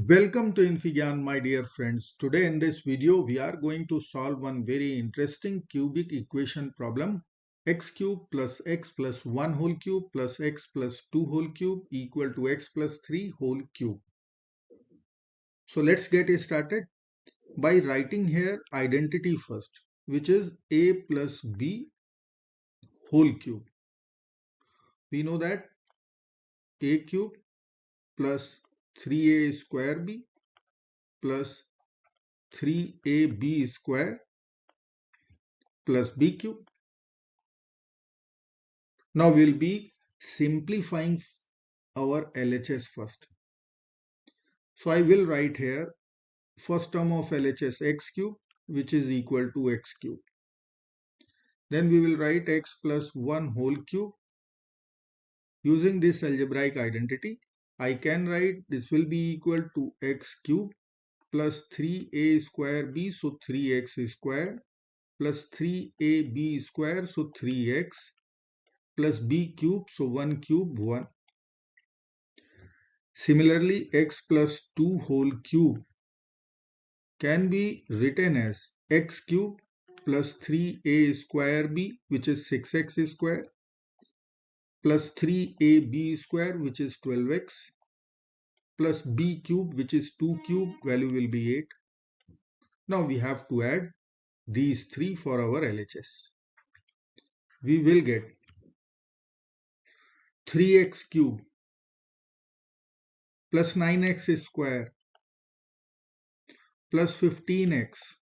Welcome to InfyGyan, my dear friends. Today in this video, we are going to solve one very interesting cubic equation problem. X cube plus x plus 1 whole cube plus x plus 2 whole cube equal to x plus 3 whole cube. So let's get started by writing here identity first, which is a plus b whole cube. We know that a cube plus 3a square b plus 3ab square plus b cube. Now we'll be simplifying our LHS first. So I will write here first term of LHS x cube, which is equal to x cube. Then we will write x plus 1 whole cube. Using this algebraic identity, I can write this will be equal to x cube plus 3a square b, so 3x square, plus 3ab square, so 3x, plus b cube, so 1 cube 1. Similarly, x plus 2 whole cube can be written as x cube plus 3a square b, which is 6x square, plus 3ab square, which is 12x, plus b cube, which is 2 cube, value will be 8. Now we have to add these three for our LHS. We will get 3x cube plus 9x square plus 15x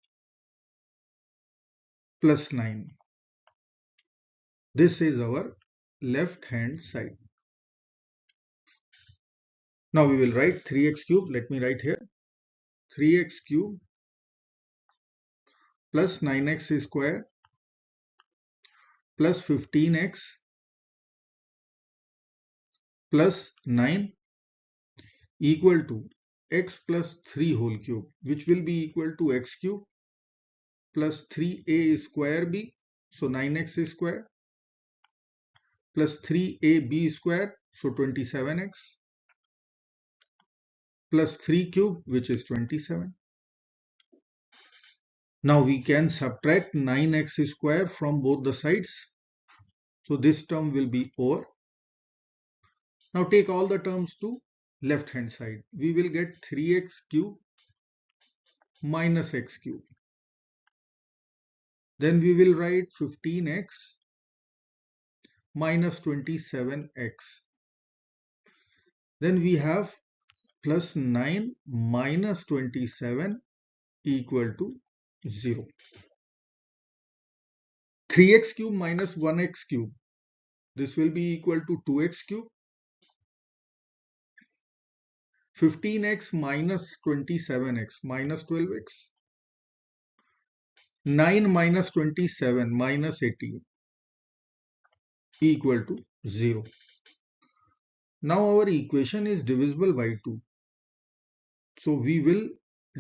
plus 9. This is our left hand side. Now we will write 3x cube. Let me write here 3x cube plus 9x square plus 15x plus 9 equal to x plus 3 whole cube, which will be equal to x cube plus 3a square b, so 9x square, plus 3ab square, so 27x, plus 3 cube, which is 27. Now we can subtract 9x square from both the sides. So this term will be over. Now take all the terms to left hand side. We will get 3x cube minus x cube. Then we will write 15x minus 27x. Then we have plus 9 minus 27 equal to 0. 3x cube minus 1x cube. This will be equal to 2x cube. 15x minus 27x minus 12x. 9 minus 27 minus 18 equal to 0. Now our equation is divisible by 2. So we will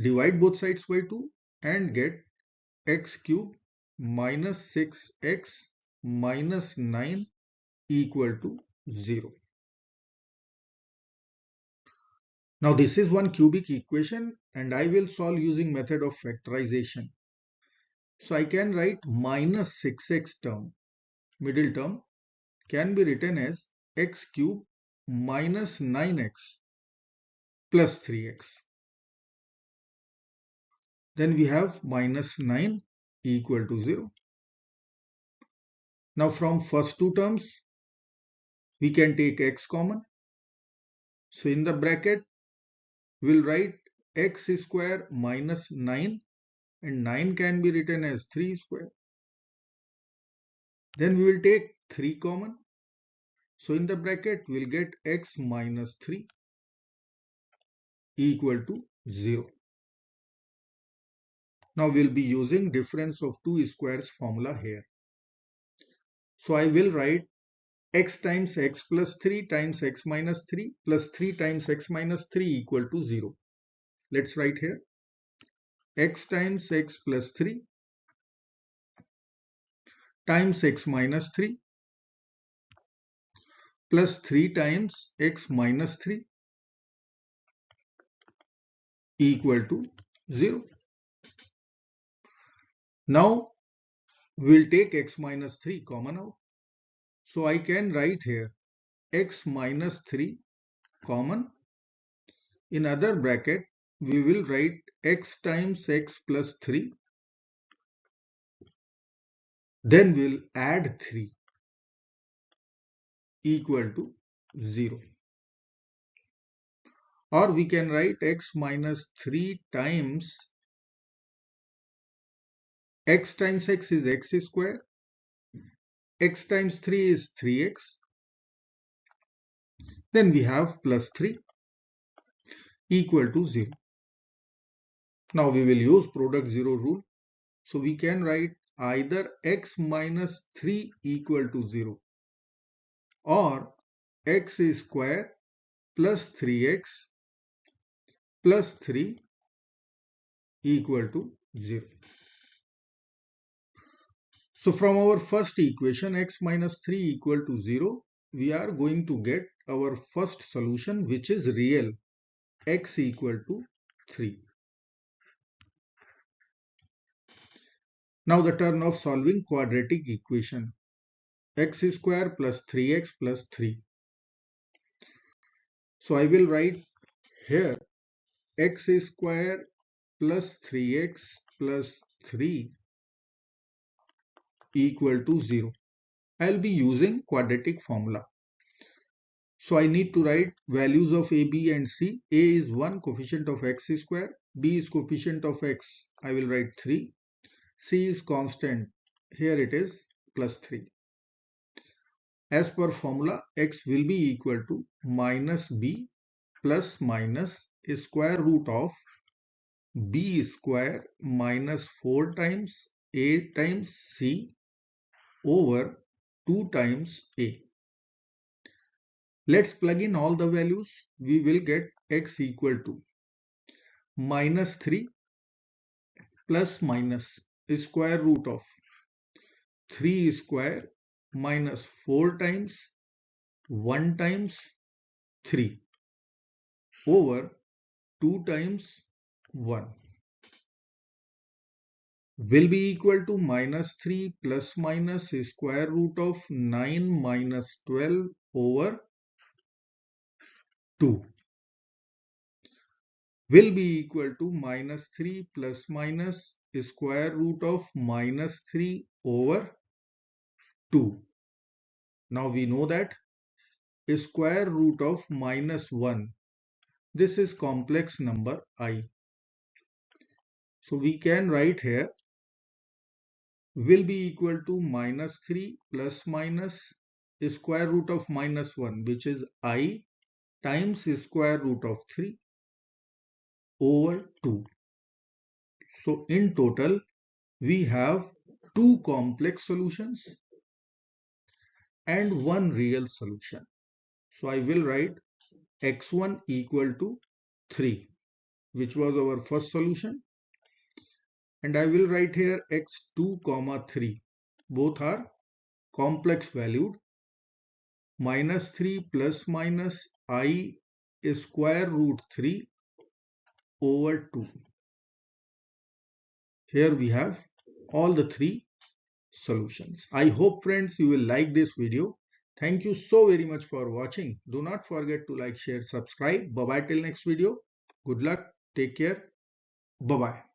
divide both sides by 2 and get x cube minus 6x minus 9 equal to 0. Now this is one cubic equation and I will solve using method of factorization. So I can write minus 6x term, middle term, can be written as x cube minus 9x plus 3x. Then we have minus 9 equal to 0. Now from first two terms, we can take x common. So in the bracket, we'll write x square minus 9 and 9 can be written as 3 square. Then we will take 3 common. So in the bracket, we'll get x minus 3 equal to 0. Now we'll be using difference of two squares formula here. So I will write x times x plus 3 times x minus 3 plus 3 times x minus 3 equal to 0. Let's write here x times x plus 3 times x minus 3 plus 3 times x minus 3 equal to 0. Now we'll take x minus 3 common out. So I can write here x minus 3 common. In other bracket, we will write x times x plus 3. Then we'll add 3 equal to 0. Or we can write x minus 3 times x times x is x square. X times 3 is 3x. Then we have plus 3 equal to 0. Now we will use product 0 rule. So we can write either x minus 3 equal to 0 or x square plus 3x plus 3 equal to 0. So from our first equation x minus 3 equal to 0, we are going to get our first solution, which is real, x equal to 3. Now the turn of solving quadratic equation, x square plus 3x plus 3. So I will write here x square plus 3x plus 3 equal to 0. I'll be using quadratic formula. So I need to write values of a, b and c. A is 1 coefficient of x square. B is coefficient of x. I will write 3. C is constant. Here it is plus 3. As per formula, x will be equal to minus b plus minus square root of b square minus 4 times a times c over 2 times a. Let's plug in all the values. We will get x equal to minus 3 plus minus square root of 3 square minus 4 times 1 times 3 over 2 times 1 will be equal to minus 3 plus minus square root of 9 minus 12 over 2 will be equal to minus 3 plus minus square root of minus 3 over 2. Now we know that square root of minus 1, this is complex number I. So we can write here will be equal to minus 3 plus minus square root of minus 1, which is I times square root of 3 over 2. So in total, we have two complex solutions and one real solution. So I will write x1 equal to 3, which was our first solution. And I will write here x2 comma 3. Both are complex valued. Minus 3 plus minus I square root 3 over 2. Here we have all the three solutions. I hope friends you will like this video. Thank you so very much for watching. Do not forget to like, share, subscribe. Bye bye till next video. Good luck. Take care. Bye bye.